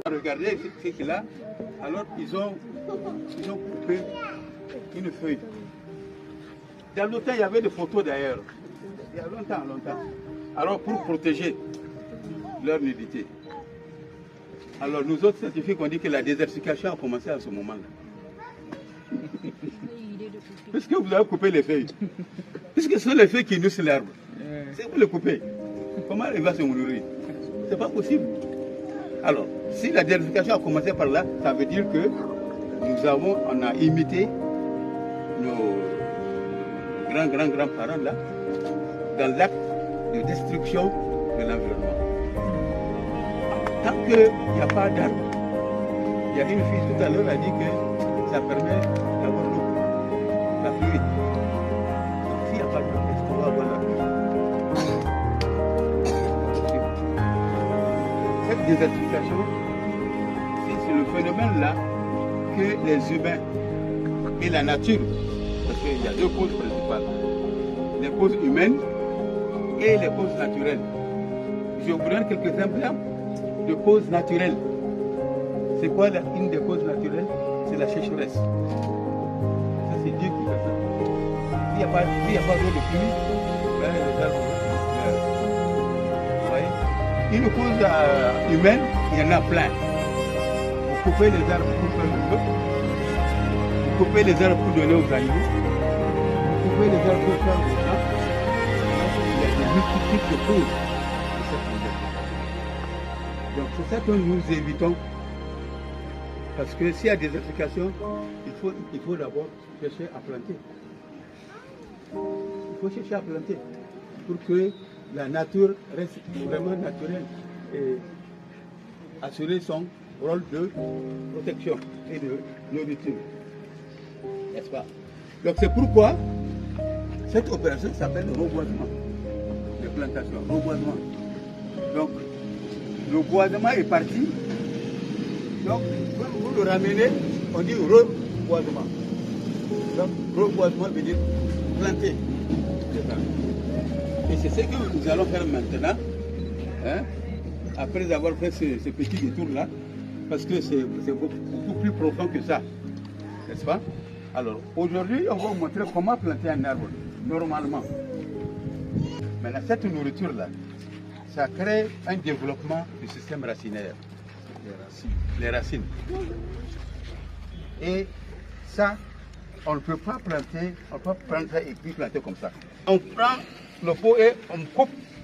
Regardez ce qu'il a. Alors ils ont coupé une feuille. Dans le temps, il y avait des photos d'ailleurs. Il y a longtemps. Alors pour protéger leur nudité. Alors nous autres scientifiques, on dit que la désertification a commencé à ce moment-là. Puisque vous avez coupé les feuilles. Puisque ce sont les feuilles qui nourrissent l'herbe. Si vous les coupez, comment il va se nourrir? C'est pas possible. Alors, si la désertification a commencé par là, ça veut dire que on a imité nos grands-parents là, dans l'acte de destruction de l'environnement. Tant qu'il n'y a pas d'arbre, il y a une fille tout à l'heure qui a dit que ça permet d'avoir l'eau, la pluie. Donc s'il n'y a pas d'eau, est-ce qu'on va avoir la pluie? Cette désertification, c'est le phénomène là que les humains et la nature, parce qu'il y a deux causes principales, les causes humaines et les causes naturelles. Je vous donne quelques exemples de causes naturelles. C'est quoi une des causes naturelles? C'est la sécheresse. Ça c'est Dieu qui fait ça. S'il n'y a pas d'eau de pluie, ben, les arbres meurent. Vous voyez? Une cause humaine, il y en a plein. Vous coupez les arbres pour faire du feu. Vous coupez les arbres pour donner aux animaux. Vous coupez les arbres pour faire du champ. Il y a des multitudes de causes de cette désertification. Donc c'est ça que nous évitons. Parce que s'il y a des désertification, il faut d'abord chercher à planter. Il faut chercher à planter pour que la nature reste vraiment naturelle et assurer son rôle de protection et de nourriture. N'est-ce pas? Donc c'est pourquoi cette opération s'appelle reboisement de plantation. Reboisement. Donc le boisement est parti. Donc quand vous le ramenez, on dit reboisement. Donc reboisement veut dire planter. Et c'est ce que nous allons faire maintenant, hein, après avoir fait ce petit détour-là, parce que c'est beaucoup plus profond que ça, n'est-ce pas? Alors, aujourd'hui, on va vous montrer comment planter un arbre, normalement. Maintenant, cette nourriture-là, ça crée un développement du système racinaire, les racines. Et ça, on ne peut pas planter, on ne peut pas prendre ça et puis planter comme ça. On prend le pot et on coupe